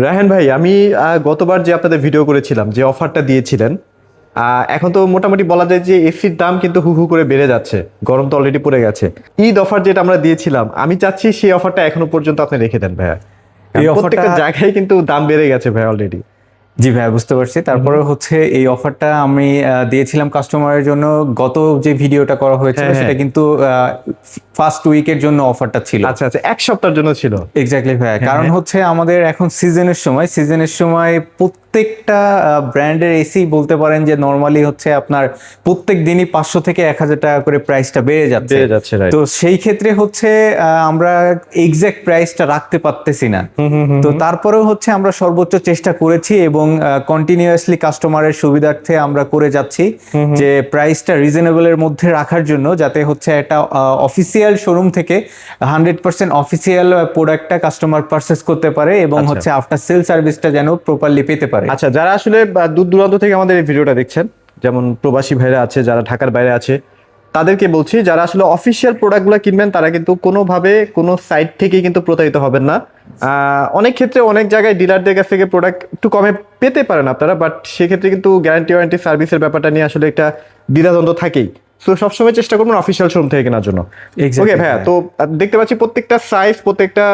রায়হান ভাই, আমি গতবার যে আপনাদের ভিডিও করেছিলাম, যে অফারটা দিয়েছিলেন, এখন তো মোটামুটি বলা যায় যে এসির দাম কিন্তু হু হু করে বেড়ে যাচ্ছে। গরম তো অলরেডি পড়ে গেছে। ঈদ অফার যেটা আমরা দিয়েছিলাম, আমি চাচ্ছি সেই অফারটা এখনো পর্যন্ত আপনি রেখে দেন ভাইয়া। এই কারণ অফারটা প্রত্যেকটা জায়গায় কিন্তু দাম বেড়ে গেছে ভাই অলরেডি। জি ভাইয়া, বুঝতে পারছি। তারপরে হচ্ছে এই অফারটা আমি দিয়েছিলাম কাস্টমারের জন্য। গত যে ভিডিওটা করা হয়েছিল হ্যাঁ, হ্যাঁ। সেটা কিন্তু ফার্স্ট উইকের জন্য অফারটা ছিল। আচ্ছা আচ্ছা, এক সপ্তাহের জন্য ছিল। এক্স্যাক্টলি ভাইয়া, হ্যাঁ, কারণ হ্যাঁ। হচ্ছে আমাদের এখন সিজনের সময় প্রত্যেকটা ব্র্যান্ডের এসি বলতে পারেন যে নর্মালি হচ্ছে আপনার প্রত্যেক দিনই 500 থেকে 1000 টাকা করে প্রাইসটা বেড়ে যাচ্ছে। রাইট। তো সেই ক্ষেত্রে হচ্ছে আমরা এক্সাক্ট প্রাইসটা রাখতে পারতেছি না। তো তারপরেও হচ্ছে আমরা সর্বোচ্চ চেষ্টা করেছি এবং কন্টিনিউয়াসলি কাস্টমারের সুবিধার্থে আমরা করে যাচ্ছি যে প্রাইসটা রিজনেবলের মধ্যে রাখার জন্য, যাতে হচ্ছে একটা অফিসিয়াল শোরুম থেকে 100% অফিসিয়াল প্রোডাক্টটা কাস্টমার পারচেস করতে পারে এবং আচ্ছা। হচ্ছে আফটার সেল সার্ভিসটা যেন প্রপারলি পেতে পারে। আচ্ছা, যারা আসলে দূর দূরান্ত থেকে আমাদের এই ভিডিওটা দেখছেন, যেমন প্রবাসী ভাইরা আছে, যারা ঢাকার বাইরে আছে, তাদেরকে বলছি, যারা আসলে অফিসিয়াল প্রোডাক্টগুলো কিনবেন তারা কিন্তু কোনোভাবে কোনো সাইট থেকেই কিন্তু প্রতারিত হবেন না। অনেক ক্ষেত্রে অনেক জায়গায় ডিলারদের কাছ থেকে প্রোডাক্ট একটু কমে পেতে পারেন আপনারা, বাট সেক্ষেত্রে কিন্তু গ্যারান্টি ওয়ারেন্টি সার্ভিসের ব্যাপারটা নিয়ে আসলে একটা দ্বিধাদ্বন্দ্ব থাকেই। তো সবসময় চেষ্টা করবেন অফিসিয়াল শোরুম থেকে কেনার জন্য। Exactly, ওকে ভাইয়া, ভাইয়া। তো দেখতে পাচ্ছি প্রত্যেকটা সাইজ, প্রত্যেকটা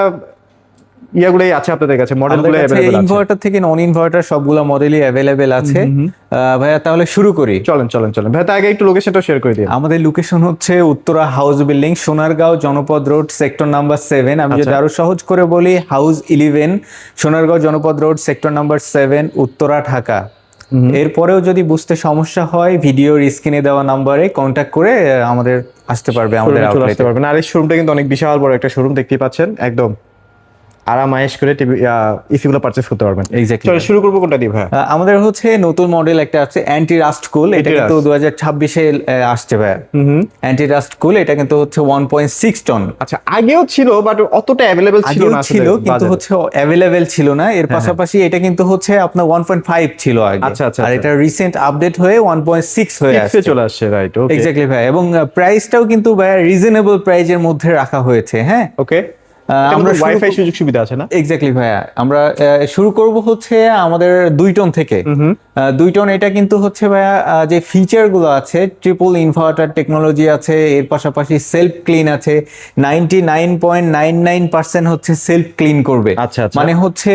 ইয়াগুলোই আছে আপনাদের কাছে, মডেলগুলো আমাদের কাছে অ্যাভেলেবল আছে। ইনভার্টার থেকে নন ইনভার্টার সবগুলো মডেলই অ্যাভেলেবেল আছে। ভাইয়া, তাহলে শুরু করি। চলেন চলেন চলেন ভাই, আগে একটু লোকেশনটা শেয়ার করে দিন। আমাদের লোকেশন হচ্ছে উত্তরা হাউস বিল্ডিং, সোনারগাঁও জনপদ রোড, সেক্টর নাম্বার 7। আমি যদি আচ্ছা। আরো সহজ করে বলি, হাউস 11, সোনারগাঁও জনপদ road, sector number 7, Uttara, Dhaka. এরপরেও যদি বুঝতে সমস্যা হয়, ভিডিওর স্ক্রিনে দেওয়া নাম্বারে কন্ট্যাক্ট করে আমাদের আসতে পারবে, আমাদের শোরুমে চলে আসতে আউটলেটে। পারবেন। আর এই শোরুমটা কিন্তু অনেক বিশাল বড় একটা শোরুম, দেখতেই পাচ্ছেন। একদম আরাম আয়েশ করে টিভি এসি গুলো পারচেজ করতে পারবেন। Exactly, চলো ভাই। শুরু করবো কোনটা দিয়ে ভাই? আমাদের হচ্ছে নতুন মডেল একটা আছে অ্যান্টি রাস্ট কুল। এটা কিন্তু 2026-এ আসছে ভাইয়া। অ্যান্টি রাস্ট কুল, এটা কিন্তু হচ্ছে 1.6 টন। আচ্ছা, আগেও ছিল বাট অতটা অ্যাভেলেবেল ছিল আগেও না আসলে ছিল কিন্তু বাজারে। হচ্ছে অ্যাভেলেবেল ছিল না। এর পাশাপাশি এটা কিন্তু হচ্ছে আপনার 1.5 ছিল আগে। আচ্ছা, আচ্ছা, আর আচ্ছা। এটা রিসেন্ট আপডেট হয়ে 1.6 হয়ে ফিক্সে আসছে। চলে আসছে, রাইট। ওকে এক্স্যাক্টলি ভাই, এবং প্রাইসটাও কিন্তু ভাই রিজনেবল প্রাইজের মধ্যে রাখা হয়েছে। হ্যাঁ, ওকে। আমরা ওয়াইফাই সুযোগ সুবিধা আছে না? এক্স্যাক্টলি ভাইয়া, আমরা শুরু করব হচ্ছে আমাদের 2 টন থেকে। 2 টন এটা কিন্তু হচ্ছে ভাইয়া, যে ফিচার গুলো আছে, ট্রিপল ইনভার্টার টেকনোলজি আছে, এর পাশাপাশি সেলফ ক্লিন আছে। 99.99% হচ্ছে সেলফ ক্লিন করবে। আচ্ছা, আচ্ছা। মানে হচ্ছে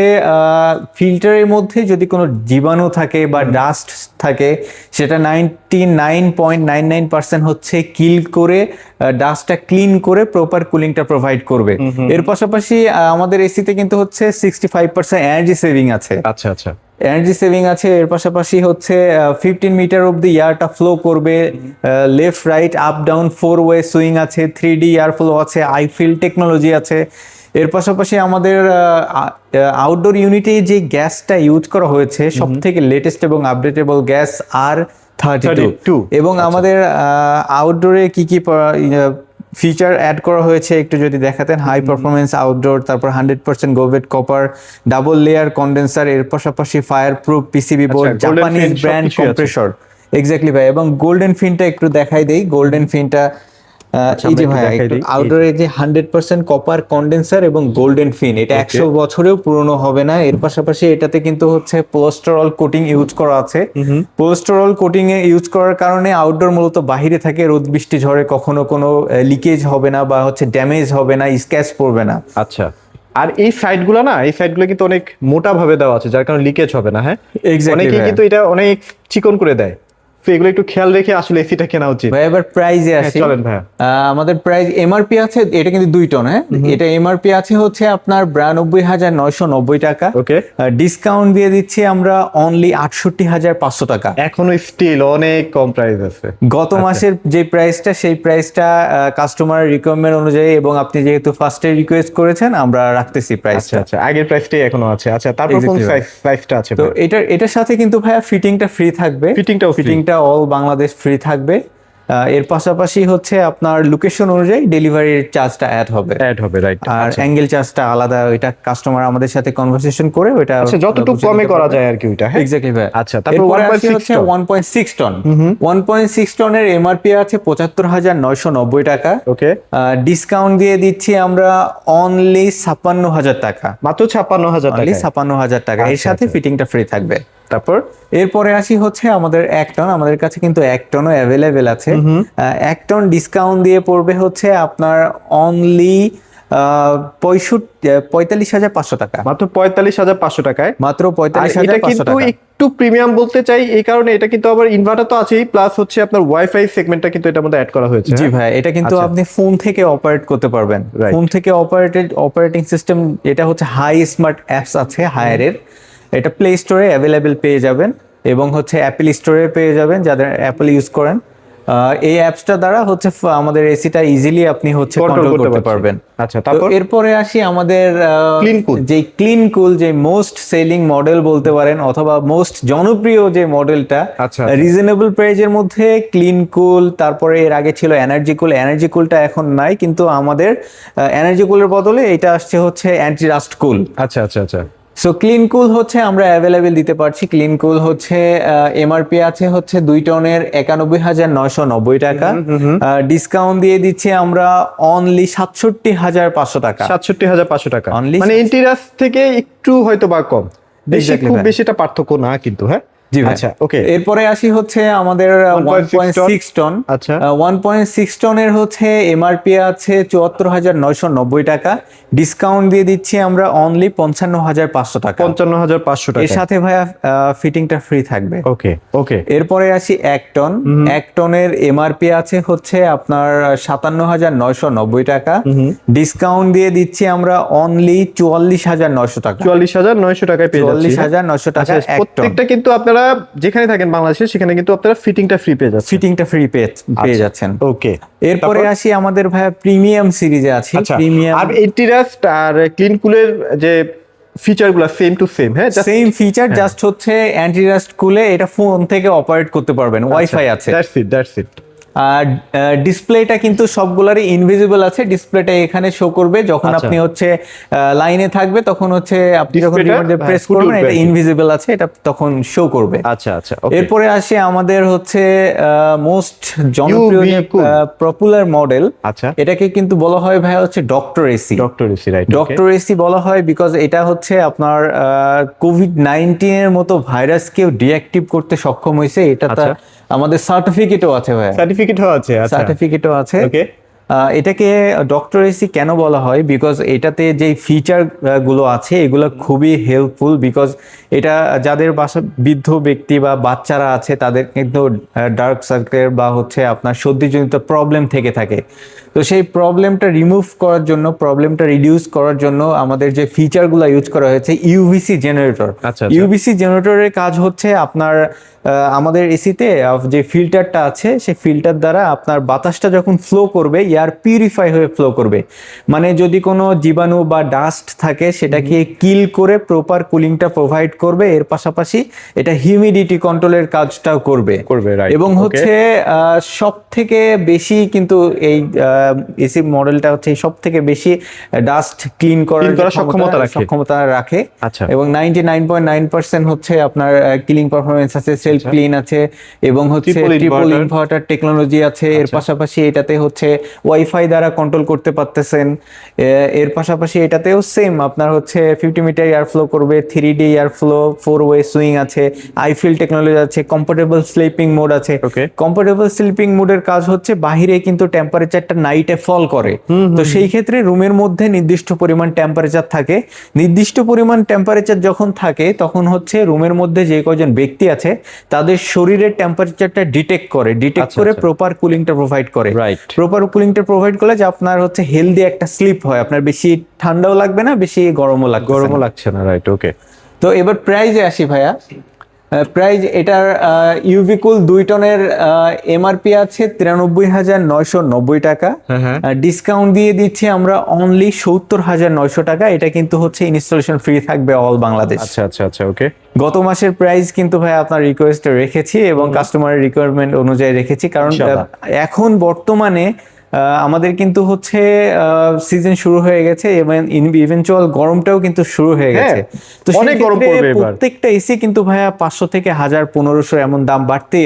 ফিল্টারের মধ্যে যদি কোনো জীবাণু থাকে বা ডাস্ট থাকে, সেটা 99.99% হচ্ছে কিল করে, ডাস্টটা ক্লিন করে প্রপার কুলিংটা প্রোভাইড করবে। এর পাশাপাশি আমাদের এসিতে কিন্তু হচ্ছে 65% এনার্জি সেভিং আছে। আচ্ছা আচ্ছা। এনার্জি সেভিং আছে। এর পাশাপাশি হচ্ছে 15 মিটার অব্দি এয়ারটা ফ্লো করবে। Left right up down 4 way swing আছে। 3D এয়ার ফ্লো আছে। আইফিল টেকনোলজি আছে। এর পাশাপাশি আমাদের আউটডোর ইউনিটে যে গ্যাসটা ইউজ করা হয়েছে, সব থেকে লেটেস্ট এবং আপডেটেবল গ্যাস R32। এবং আমাদের আউটডোরে কি কি ফিচার অ্যাড করা হয়েছে একটু যদি দেখাতেন। হাই পারফরমেন্স আউটডোর, তারপর 100% গোভেট কপার, ডাবল লেয়ার কন্ডেন্সার, এর পাশাপাশি fire proof PCB board, Japanese brand compressor. Exactly ভাই, এবং গোল্ডেন ফিনটা একটু দেখাই দেই। গোল্ডেন ফিনটা এই যে ভাই, আউটডোরে যে 100% কপার কন্ডেন্সার এবং গোল্ডেন ফিন, এটা 100 বছরেও পুরনো হবে না। এর পাশাপাশি এটাতে কিন্তু হচ্ছে পোস্টারল কোটিং ইউজ করা আছে। পোস্টারল কোটিং এ ইউজ করার কারণে আউটডোর মূলত বাহিরে থাকে, রোদ বৃষ্টি ঝড়ে কখনো কোনো লিকেজ হবে না বা হচ্ছে ড্যামেজ হবে না, স্ক্র্যাচ পড়বে না। আচ্ছা। আর এই সাইডগুলো না, এই সাইডগুলো কিন্তু অনেক মোটা ভাবে দেওয়া আছে, যার কারণে লিকেজ হবে না। হ্যাঁ, অনেকে কিন্তু এটা অনেক চিকন করে দেয়। তো এগুলো একটু খেয়াল রেখে আসলে এসিটা কেনা উচিত। ভাই এবার প্রাইজে আসি। চলেন ভাই। আমাদের প্রাইস এমআরপি আছে, এটা কিন্তু 2 টন। হ্যাঁ, এটা এমআরপি আছে হচ্ছে আপনার 92,990 টাকা। ওকে। ডিসকাউন্ট দিয়ে দিচ্ছি আমরা অনলি 68,500 টাকা। এখনো স্টিল অনেক কম প্রাইস আছে। গত মাসের যে প্রাইসটা, সেই প্রাইসটা কাস্টমার রিকোয়ারমেন্ট অনুযায়ী, এবং আপনি যেহেতু ফার্স্টে রিকোয়েস্ট করেছেন, আমরা রাখতেছি আচ্ছা প্রাইসটা। আচ্ছা, আগের প্রাইসটাই এখনো আছে। আচ্ছা, তারপর কোন প্রাইসটা আছে? তো এটার সাথে কিন্তু ভাইয়া ফিটিংটা ফ্রি থাকবে। ফিটিংটা অল বাংলাদেশ ফ্রি থাকবে। এর পাশাপাশি হচ্ছে আপনার লোকেশন অনুযায়ী ডেলিভারির চার্জটা অ্যাড হবে। রাইট। আর অ্যাঙ্গেল চার্জটা আলাদা, ওইটা কাস্টমার আমাদের সাথে কনভারসেশন করে ওইটা আচ্ছা, যতটুকু কমে করা যায় আর কি ওইটা। হ্যাঁ, এক্স্যাক্টলি ভাই। আচ্ছা, তারপর এরপরে 1.6 আসি হচ্ছে টন। 1.6 টন। 1.6 টনের এমআরপি আছে 75,990 টাকা। ওকে, ডিসকাউন্ট দিয়ে দিচ্ছি আমরা অনলি 56,000 টাকা। মাত্র 56,000 অনলি টাকা। 56,000 টাকা, এর আচ্ছা, সাথে আচ্ছা। ফিটিংটা ফ্রি থাকবে। তারপর এরপরে আসি হচ্ছে আমাদের 1 টন, আমাদের কাছে কিন্তু 1 টনও অ্যাভেলেবেল আছে। 1 টন ডিসকাউন্ট দিয়ে পড়বে হচ্ছে আপনার অনলি 45,500 টাকা। মাত্র 45,500 টাকায়। মাত্র আর এটা 45,500 কিন্তু টাকা। একটু প্রিমিয়াম বলতে চাই এই কারণে, এটা কিন্তু আবার ইনভার্টার তো আছেই, প্লাস হচ্ছে আপনার ওয়াইফাই সেগমেন্টটা কিন্তু এটার মধ্যে অ্যাড করা হয়েছে। জি ভাই, এটা কিন্তু আচ্ছা। আপনি ফোন থেকে অপারেট করতে পারবেন। Right. ফোন থেকে অপারেটিং সিস্টেম, এটা হচ্ছে হাই স্মার্ট অ্যাপস আছে হায়ারের, এটা প্লে স্টোরে অ্যাভেলেবেল পেয়ে যাবেন এবং হচ্ছে অ্যাপল স্টোরে পেয়ে যাবেন যাদের অ্যাপল ইউজ করেন। এই অ্যাপসটা দ্বারা হচ্ছে আমাদের এসিটা ইজিলি আপনি হচ্ছে Control কন্ট্রোল করতে পারছি। পারবেন। আচ্ছা, তো তারপর এরপরে আসি আমাদের Clean Cool। যে ক্লিন কুল, যে মোস্ট সেলিং মডেল বলতে পারেন অথবা মোস্ট জনপ্রিয় যে মডেলটা, আচ্ছা। রিজনেবল প্রাইজের মধ্যে ক্লিন কুল। তারপরে এর আগে ছিল এনার্জি কুল, এনার্জি কুলটা এখন নাই, কিন্তু আমাদের এনার্জি কুলের বদলে এটা আসছে হচ্ছে অ্যান্টি রাস্ট কুল। আচ্ছা আচ্ছা আচ্ছা। সো ক্লিন কুল হচ্ছে আমরা অ্যাভেলেবেল দিতে পারছি। ক্লিন কুল হচ্ছে এমআরপি আছে হচ্ছে 2 টনের 91,990 টাকা। ডিসকাউন্ট দিয়ে দিচ্ছি আমরা অনলি 67,500 টাকা। 67,500 টাকা, Only মানে ইন্টিরিয়াস থেকে একটু হয়তো বা কম, বেশি Exactly খুব ভাই। বেশিটা পার্থক্য না কিন্তু। হ্যাঁ, জি ভাই। আচ্ছা, ওকে। এরপরে আসি হচ্ছে আমাদের 1.6 টন। আচ্ছা। 1.6 টনের হচ্ছে এমআরপি আছে 74,990 টাকা। ডিসকাউন্ট দিয়ে দিচ্ছি আমরা অনলি 55,500 টাকা। 55,500 টাকা। এর সাথে ভাইয়া ফিটিংটা ফ্রি থাকবে। ওকে ওকে। এরপরে আসি 1 টন। 1 টনের এমআরপি আছে হচ্ছে আপনার 57,990 টাকা। ডিসকাউন্ট দিয়ে দিচ্ছি আমরা অনলি 44,900 টাকা। 44,900 টাকায় পেয়ে যাচ্ছি। 44,900 টাকা আচ্ছা, 1 টন। প্রত্যেকটা কিন্তু আপনারা যেখানে থাকেন বাংলাদেশে, সেখানে কিন্তু আপনারা ফিটিংটা ফ্রি পেয়ে যাচ্ছেন। ফিটিংটা ফ্রি পেয়ে যাচ্ছেন। ওকে। এরপরে আসি আমাদের ভাইয়া প্রিমিয়াম সিরিজে আছি। আচ্ছা, প্রিমিয়াম আর ইন্টিরিয়াস আর ক্লিন কুলের যে ফিচারগুলো সেম টু সেম। হ্যাঁ, সেম ফিচার, জাস্ট হচ্ছে অ্যান্টি রাস্ট কুলে এটা ফোন থেকে অপারেট করতে পারবেন, ওয়াইফাই আছে। That's it. আর ডিসপ্লেটা কিন্তু সবগুলারই ইনভিজিবল আছে। ডিসপ্লেটা এখানে শো করবে যখন আচ্ছা। আপনি হচ্ছে লাইনে থাকবে, তখন হচ্ছে আপনি যখন Displayটা, রিমোট প্রেস ফুটে করবেন উঠবে এটা আর কি। ইনভিজিবল আছে, এটা তখন শো করবে। আচ্ছা আচ্ছা, ওকে। এরপরে আসি আমাদের হচ্ছে মোস্ট জনপ্রিয় যে UV cool। পপুলার মডেল, আচ্ছা। এটাকে কিন্তু বলা হয় ভাই হচ্ছে doctor AC. Doctor AC, right. Doctor AC বলা হয় বিকজ এটা হচ্ছে আপনার কোভিড-19 এর মতো ভাইরাসকেও ডিঅ্যাক্টিভ করতে সক্ষম হয়েছে। এটা আচ্ছা। আমাদের সার্টিফিকেটও আছে ভাই, সার্টিফিকেটও আছে। আচ্ছা, সার্টিফিকেটও আছে। ওকে। এটাকে ডক্টর এসি কেন বলা হয়, বিকজ এটাতে যে ফিচার গুলো আছে এগুলো খুবই হেল্পফুল। বিকজ এটা যাদের বাসা বৃদ্ধ ব্যক্তি বা বাচ্চারা আছে তাদের কিন্তু ডার্ক সার্কেল বা হচ্ছে আপনার সর্দিজনিত প্রবলেম থেকে থাকে। তো সেই প্রবলেমটা রিমুভ করার জন্য, প্রবলেমটা রিডিউস করার জন্য আমাদের যে ফিচারগুলো ইউজ করা হয়েছে ইউভিসি জেনারেটর। আচ্ছা। ইউভিসি জেনারেটরের কাজ হচ্ছে আপনার আমাদের এসিতে যে ফিল্টারটা আছে সেই ফিল্টার দ্বারা আপনার বাতাসটা যখন ফ্লো করবে, এয়ার পিউরিফাই হয়ে ফ্লো করবে। মানে যদি কোনো জীবাণু বা ডাস্ট থাকে সেটাকে কিল করে প্রপার কুলিংটা প্রোভাইড করবে। এর পাশাপাশি এটা হিউমিডিটি কন্ট্রোলের কাজটাও করবে। right, এবং okay। হচ্ছে সব থেকে বেশি কিন্তু এই এসি মডেলটা হচ্ছে সব থেকে বেশি ডাস্ট ক্লিন করার সক্ষমতা রাখে। আচ্ছা। এবং 99.9% হচ্ছে আপনার ক্লিনিং পারফরমেন্স আছে, সেলফ ক্লিন আছে এবং হচ্ছে ট্রিপল ইনভার্টার টেকনোলজি আছে। এর পাশাপাশি এটাতে হচ্ছে ওয়াইফাই দ্বারা কন্ট্রোল করতে পারতেছেন। এর পাশাপাশি এটাতেও সেম আপনার হচ্ছে 50 মিটার এয়ার ফ্লো করবে, 3D air flow, 4 way swing আছে, আইফিল টেকনোলজি আছে, কমফোর্টেবল স্লিপিং মোড আছে। কমফোর্টেবল স্লিপিং মোডের কাজ হচ্ছে বাহিরে কিন্তু টেম্পারেচারটা নাইটে ফল করে, তো সেই ক্ষেত্রে রুমের মধ্যে নির্দিষ্ট পরিমাণ টেম্পারেচার থাকে। নির্দিষ্ট পরিমাণ টেম্পারেচার যখন থাকে তখন হচ্ছে রুমের মধ্যে যে কয়জন ব্যক্তি আছে তাদের শরীরের টেম্পারেচারটা ডিটেক্ট করে প্রপার কুলিংটা প্রোভাইড করে। প্রপার কুলিংটা প্রোভাইড করলে যে আপনার হচ্ছে হেলদি একটা স্লিপ হয়, আপনার বেশি ঠান্ডাও লাগবে না, বেশি গরমও লাগছে না। রাইট, ওকে। তো এবার প্রাইজে আসি ভাইয়া। প্রাইস এটার ইউভি কুল 2 টনের এমআরপি আছে 93,990 টাকা। ডিসকাউন্ট দিয়ে দিচ্ছি আমরা অনলি 70,900 টাকা। এটা কিন্তু হচ্ছে ইনস্টলেশন ফ্রি থাকবে অল বাংলাদেশ। আচ্ছা আচ্ছা আচ্ছা, ওকে। গত মাসের প্রাইস কিন্তু ভাই আপনার রিকোয়েস্টে রেখেছি এবং কাস্টমারের রিকোয়ারমেন্ট অনুযায়ী রেখেছি, কারণ ইনশাআল্লাহ। এখন বর্তমানে আমাদের কিন্তু হচ্ছে সিজন শুরু হয়ে গেছে এবং ইভেনচুয়াল গরমটাও কিন্তু শুরু হয়ে গেছে। তো অনেক গরম পড়বে এবার। প্রত্যেকটা এসি কিন্তু ভাইয়া 500 থেকে 1000 1500 এমন দাম বাড়তেই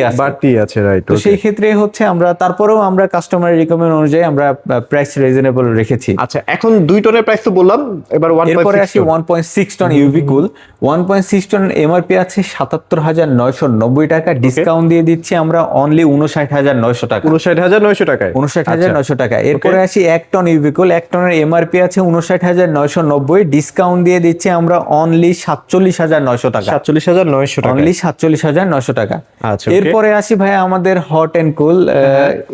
আছে, রাইট। তো সেই ক্ষেত্রে হচ্ছে আমরা তারপরেও আমরা কাস্টমারের রিকমেন্ড অনুযায়ী আমরা প্রাইস রিজনেবল রেখেছি। আচ্ছা, এখন 2 টনের প্রাইস তো বললাম, এবার এরপরে 1.6 আসি 1.6 টন ইউভি কুল। 1.6 টন এমআরপি আছে 77,990 টাকা। ডিসকাউন্ট দিয়ে দিচ্ছি আমরা অনলি 59,900 টাকা। 59,900 টাকায়। 59,900 টাকা। এরপরে আসি 1 টন ইউভি কুল। 1 টনের এমআরপি আছে 59,990। ডিসকাউন্ট দিয়ে দিচ্ছি আমরা অনলি 47,900 টাকা। 47,900 টাকা। অনলি 47,900 টাকা। আচ্ছা, এরপরে আসি ভাইয়া আমাদের হট এন্ড কুল।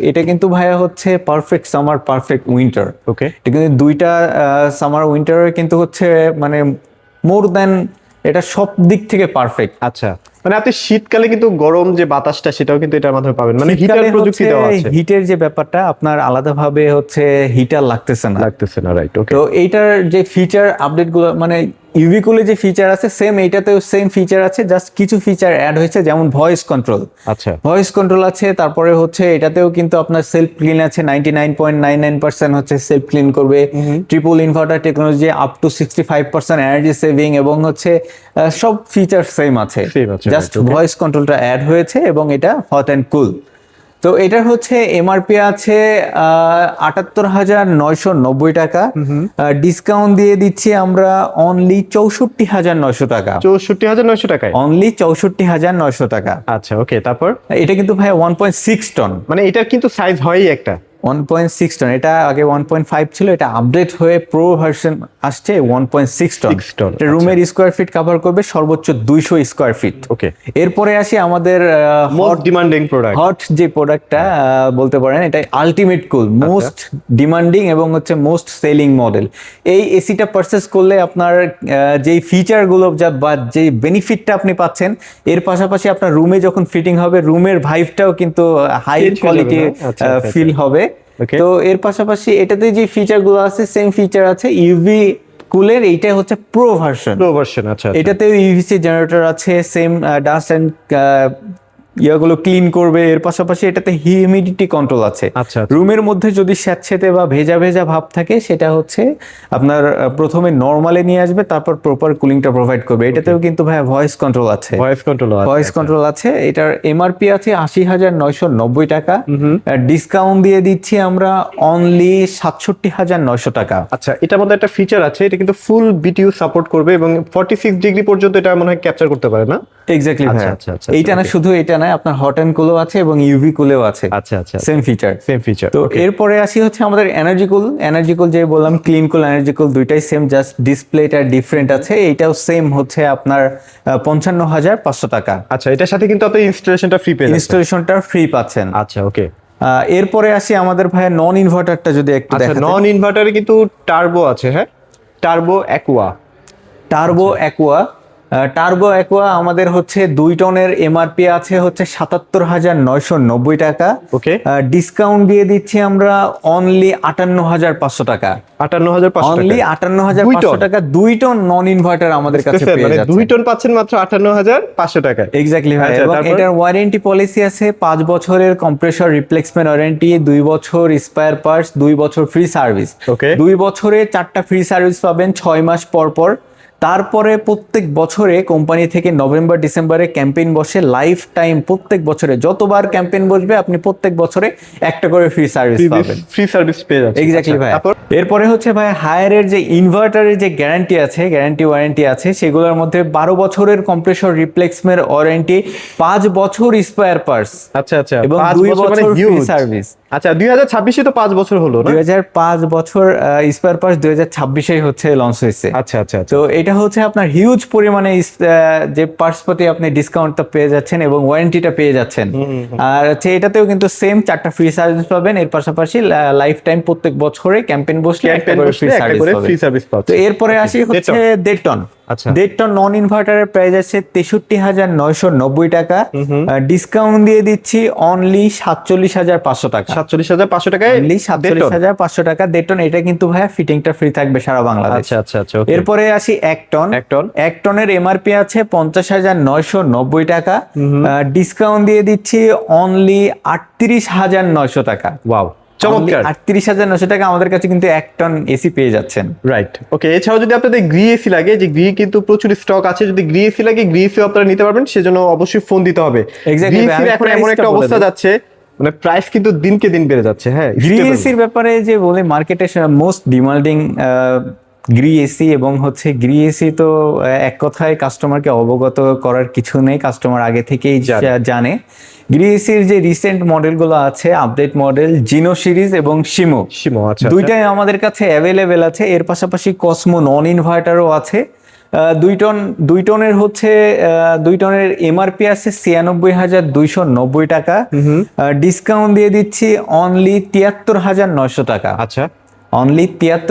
এটা কিন্তু ভাইয়া হচ্ছে পারফেক্ট সামার পারফেক্ট উইন্টার। ওকে। এটা কিন্তু দুইটা সামার উইন্টারের কিন্তু হচ্ছে মানে মোর দ্যান, এটা সব দিক থেকে পারফেক্ট। আচ্ছা, মানে আপনি শীতকালে কিন্তু গরম যে বাতাসটা সেটাও কিন্তু এটার মাধ্যমে পাবেন, মানে হিটার প্রযুক্তি দেওয়া আছে। হিটের যে ব্যাপারটা আপনার আলাদাভাবে হচ্ছে হিটার লাগতেছে না, রাইট, ওকে। তো এইটার যে ফিচার আপডেট গুলো মানে ইউভি কুলে যে ফিচার আছে সেম এইটাতেও সেম ফিচার আছে, জাস্ট কিছু ফিচার অ্যাড হয়েছে, যেমন ভয়েস কন্ট্রোল। আচ্ছা, ভয়েস কন্ট্রোল আছে, তারপরে হচ্ছে এটাতেও কিন্তু আপনার সেলফ ক্লিন আছে, 99.99% হচ্ছে সেলফ ক্লিন করবে। Triple inverter technology, up to 65% energy saving, এবং হচ্ছে সব ফিচার সেম আছে, জাস্ট ভয়েস কন্ট্রোলটা অ্যাড হয়েছে এবং এটা হট অ্যান্ড কুল। তো এটার হচ্ছে এমআরপি আছে 78,990 টাকা। ডিসকাউন্ট দিয়ে দিচ্ছি আমরা অনলি 64,900 টাকা। 64,900 টাকায়, অনলি 64,900 টাকা। আচ্ছা, ওকে। তারপর এটা কিন্তু ভাই 1.6 টন, মানে এটার কিন্তু সাইজ হয়ই একটা 1.6 টন। এটা আগে 1.5 ছিল, এটা আপডেট হয়ে প্রো ভার্সন আসছে 1.6 টন। 6 টন, এটা রুমের স্কোয়ার ফিট কভার করবে সর্বোচ্চ 200 স্কোয়ার ফিট। ওকে। এরপরে আসি আমাদের মোস্ট ডিমান্ডিং প্রোডাক্ট। হট যে প্রোডাক্টটা বলতে পারেন, এটা আলটিমেট কুল, মোস্ট ডিমান্ডিং এবং হচ্ছে মোস্ট সেলিং মডেল। এই এসিটা পারচেস করলে আপনার যেই ফিচারগুলো বা যেই বেনিফিটটা আপনি পাচ্ছেন, এর পাশাপাশি আপনার রুমে যখন ফিটিং হবে রুমের ভাইবটাও কিন্তু হাই কোয়ালিটি ফিল হবে। তো এর পাশাপাশি এটাতে যে ফিচারগুলো আছে সেম ফিচার আছে ইউভি কুলের, এইটা হচ্ছে প্রো ভার্সন। আচ্ছা। এটাতেও ইউভিসি জেনারেটর আছে, সেম ডাস্ট এন্ড ইয়াগুলো ক্লিন করবে। এর পাশাপাশি এটাতে হিউমিডিটি কন্ট্রোল আছে। আচ্ছা। রুমের মধ্যে যদি স্যাঁতসেঁতে বা ভেজা ভেজা ভাব থাকে সেটা হচ্ছে আপনার প্রথমে নরমালে নিয়ে আসবে, তারপর প্রপার কুলিংটা প্রোভাইড করবে। এটাতেও কিন্তু ভাই ভয়েস কন্ট্রোল আছে। ভয়েস কন্ট্রোল আছে। এটার এমআরপি আছে 80,990 টাকা। ডিসকাউন্ট দিয়ে দিচ্ছি আমরা অনলি 67,900 টাকা। আচ্ছা, এটার মধ্যে একটা ফিচার আছে, এটা কিন্তু ফুল বিটিইউ সাপোর্ট করবে এবং 46 ডিগ্রি পর্যন্ত এটা মনে হয় ক্যাপচার করতে পারে না? এক্স্যাক্টলি ভাই। আচ্ছা। এইটা না, শুধু এটা না, আপনার হট এন্ড কুলও আছে এবং ইউভি কুলেও আছে। আচ্ছা। Same feature. তো এরপরে আসি হচ্ছে আমাদের এনার্জি কুল যে বললাম, ক্লিন কুল, এনার্জি কুল দুইটাই সেম, জাস্ট ডিসপ্লেটা ডিফারেন্ট আছে। এইটাও সেম হচ্ছে আপনার 55,500 টাকা। আচ্ছা, এটার সাথে কিন্তু আপনি ইনস্টলেশনটা ফ্রি পাচ্ছেন। আচ্ছা, ওকে। এরপরে আসি আমাদের ভাই নন ইনভার্টারটা যদি একটু আচ্ছা, দেখাতে। নন ইনভার্টারে কিন্তু টার্বো আছে। হ্যাঁ, টার্বো অ্যাকুয়া আমাদের হচ্ছে 2 টনের এমআরপি আছে হচ্ছে 77,990 টাকা। ওকে। ডিসকাউন্ট দিয়ে দিচ্ছি আমরা অনলি 58,500 টাকা। 58,500 অনলি 58,500 টাকা 2 টন নন ইনভার্টার আমাদের কাছে পেয়ে মানে যাচ্ছে। 2 টন পাচ্ছেন মাত্র 58,500 টাকায়। এক্স্যাক্টলি ভাই। আচ্ছা, এবং তারপর? এটার ওয়ারেন্টি পলিসি আছে 5 বছরের কম্প্রেসর রিপ্লেসমেন্ট ওয়ারেন্টি, 2 বছর স্পেয়ার পার্টস, 2 বছর ফ্রি সার্ভিস। ওকে। 2 বছরে 4টা ফ্রি সার্ভিস পাবেন 6 মাস পর পর। তারপরে প্রত্যেক বছরে কোম্পানি থেকে নভেম্বর ডিসেম্বরে ক্যাম্পেইন বসে, লাইফ টাইম প্রত্যেক বছরে যতবার ক্যাম্পেইন বসবে আপনি প্রত্যেক বছরে একটা করে ফ্রি সার্ভিস পাবেন। ফ্রি সার্ভিস পেয়ে যাচ্ছেন। এক্স্যাক্টলি ভাই। এরপরে হচ্ছে ভাই হায়ারের যে ইনভার্টারের যে গ্যারান্টি ওয়ারেন্টি আছে, সেগুলোর মধ্যে 12 বছরের কম্প্রেসর রিপ্লেসমেন্ট ওয়ারেন্টি, 5 বছর স্পেয়ার পার্টস। আচ্ছা। এবং 2 বছর ফ্রি সার্ভিস। আচ্ছা, 2026 তো 5 বছর হলো না? 2005 বছর স্পেয়ার পার্টস 2026 হচ্ছে লঞ্চ হয়েছে। আচ্ছা। তো এটা হচ্ছে আপনার হিউজ পরিমাণে যে পার্টস প্রতি আপনি ডিসকাউন্টটা পেয়ে যাচ্ছেন এবং ওয়ারেন্টিটা পেয়ে যাচ্ছেন। আর হচ্ছে এটাতেও কিন্তু সেম 4টা ফ্রি সার্ভিস পাবেন। এর পাশাপাশি লাইফ টাইম প্রত্যেক বছরে ক্যাম্পেইন বসলে একটা করে ফ্রি সার্ভিস পাবেন। তো এরপরে আসি হচ্ছে 1.5 টন। আচ্ছা। 1.5 টন নন ইনভার্টারের প্রাইস আছে 63,990 টাকা, ডিসকাউন্ট দিয়ে দিচ্ছি অনলি 47,500 টাকা। 47,500 টাকায় অনলি 1.5 টন। 47,500 টাকা 1.5 টন। এটা কিন্তু ভাইয়া ফিটিংটা ফ্রি থাকবে সারা বাংলাদেশ। আচ্ছা আচ্ছা আচ্ছা, okay। এরপরে আসি 1 টন। 1 টন। 1 টনের এমআরপি আছে 50,990 টাকা, ডিসকাউন্ট দিয়ে দিচ্ছি অনলি 38,900 টাকা। ওয়াও, চমৎকার। 38,900 টাকা আমাদের কাছে কিন্তু 1 টন এসি পেয়ে যাচ্ছেন। রাইট, ওকে। এছাড়াও যদি আপনাদের গ্রি এসি লাগে, যে গ্রি কিন্তু প্রচুর স্টক আছে, যদি গ্রি এসি লাগে গ্রি এসিও আপনারা নিতে পারবেন, সেজন্য অবশ্যই ফোন দিতে হবে। Exactly, গ্রি এসির আমি এখন এমন price-টা একটা বলে অবস্থা দিই। যাচ্ছে, মানে প্রাইস কিন্তু দিনকে দিন বেড়ে যাচ্ছে। হ্যাঁ, গ্রি stable। এসির ব্যাপারে যে বলে মার্কেটে মোস্ট ডিমান্ডিং গ্রি এসি, এবং হচ্ছে গ্রি এসি তো এক কথায় কাস্টমারকে অবগত করার কিছু নেই, কাস্টমার আগে থেকেই জানে। গ্রি এসির যে রিসেন্ট মডেলগুলো আছে, আপডেট মডেল জিনো সিরিজ এবং শিমো, শিমো, আচ্ছা। দুইটাই আমাদের কাছে অ্যাভেলেবেল আছে। এর পাশাপাশি কসমো নন ইনভার্টারও আছে। 2 টনের হচ্ছে 2 টনের এমআরপি আছে 96,290 টাকা, ডিসকাউন্ট দিয়ে দিচ্ছি অনলি 73,900 টাকা। আচ্ছা, অনলি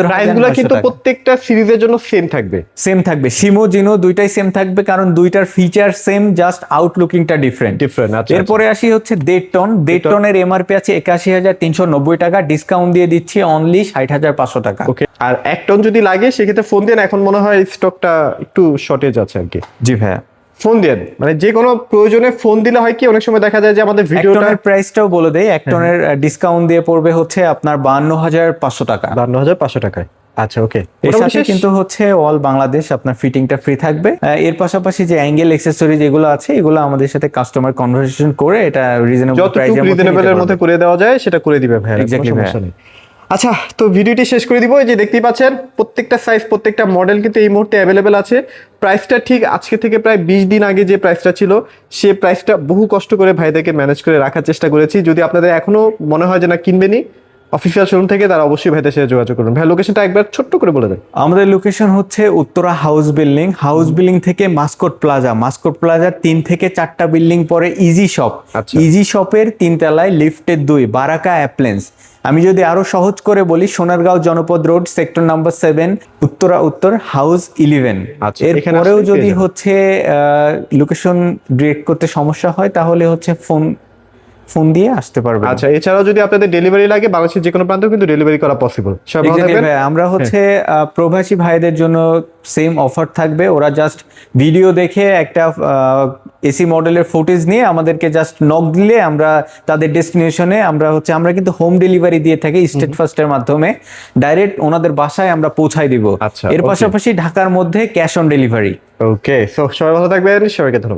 প্রাইসগুলো 73,900 কিন্তু টাকা। প্রত্যেকটা সিরিজের জন্য সেম থাকবে। সেম থাকবে, শিমো জিনো দুইটাই সেম থাকবে, কারণ দুইটার ফিচার সেম, জাস্ট আউটলুকিংটা ডিফারেন্ট। আচ্ছা। এরপরে আসি হচ্ছে 1.5 টন। 1.5 টনের এমআরপি আছে 81,390 টাকা, ডিসকাউন্ট দিয়ে দিচ্ছি অনলি 60,500 টাকা। ওকে। আর 1 টন যদি লাগে সেক্ষেত্রে ফোন দেন, এখন মনে হয় স্টকটা একটু শর্টেজ আছে আর কি। জি ভাইয়া, ফোন দেন, মানে যে কোনো প্রয়োজনে ফোন দিলে হয় কি, অনেক সময় দেখা যায় যে আমাদের 1 ভিডিওটা টনের প্রাইসটাও বলে দেই। 1 টনের ডিসকাউন্ট দিয়ে পড়বে হচ্ছে আপনার 52,500 টাকা। 52,500 টাকায়। আচ্ছা, ওকে। এর সাথে কিন্তু হচ্ছে অল বাংলাদেশ আপনার ফিটিংটা ফ্রি থাকবে। এর পাশাপাশি যে অ্যাঙ্গেল অ্যাক্সেসরি যেগুলো আছে, এগুলো আমাদের সাথে কাস্টমার কনভারসেশন করে এটা রিজনেবল যতটুকু রিজনেবলের মধ্যে করে দেওয়া যায় সেটা করে দিবে ভাই। Exactly ভাইয়া। আচ্ছা, তো ভিডিওটি শেষ করে দিব। এই যে দেখতেই পাচ্ছেন প্রত্যেকটা সাইজ, প্রত্যেকটা মডেল কিন্তু এই মুহূর্তে অ্যাভেলেবেল আছে। প্রাইসটা ঠিক আজকে থেকে প্রায় 20 দিন আগে যে প্রাইসটা ছিল, সে প্রাইসটা বহু কষ্ট করে ভাইদেরকে ম্যানেজ করে রাখার চেষ্টা করেছি। যদি আপনাদের এখনো মনে হয় যে না কিনবেনই অফিসিয়াল শোরুম থেকে, তারা অবশ্যই ভাইদের সাথে যোগাযোগ করুন। ভাই, লোকেশনটা একবার ছোট্ট করে বলে দেন। আমাদের লোকেশন হচ্ছে Uttara house building. House building থেকে মাস্কট প্লাজা, মাস্কট প্লাজার 3 থেকে 4টা বিল্ডিং পরে ইজি শপ। আচ্ছা। ইজি শপের 3 তলায় লিফটের 2 বারাকা অ্যাপ্লেন্স। আমি যদি আরো সহজ করে বলি, সোনারগাঁও জনপদ রোড, সেক্টর নাম্বার 7, উত্তরা উত্তর, হাউস 11। আচ্ছা, এখানে এরপরেও আসলে যদি পেয়ে যাবেন। হচ্ছে লোকেশন ডিরেক্ট করতে সমস্যা হয়, তাহলে হচ্ছে ফোন দিয়ে আসতে পারবেন। আচ্ছা, এছাড়াও যদি আপনাদের ডেলিভারি লাগে, বাংলাদেশের যে কোনো প্রান্তেও কিন্তু ডেলিভারি করা পসিবল। সবাই ভালো Exactly থাকবেন। ভাই, আমরা হচ্ছে প্রবাসী ভাইদের জন্য সেম অফার থাকবে। ওরা জাস্ট ভিডিও দেখে একটা এসি মডেলের ফুটেজ নিয়ে আমাদেরকে জাস্ট নক দিলে আমরা তাদের ডেস্টিনেশনে আমরা কিন্তু হোম ডেলিভারি দিয়ে থাকি স্টেট ফার্স্টের মাধ্যমে। ডাইরেক্ট ওনাদের বাসায় আমরা পৌঁছাই দিব। আচ্ছা, এর okay। পাশাপাশি ঢাকার মধ্যে cash on delivery. Okay, so সবাই ভালো থাকবেন, সবাইকে ধন্যবাদ।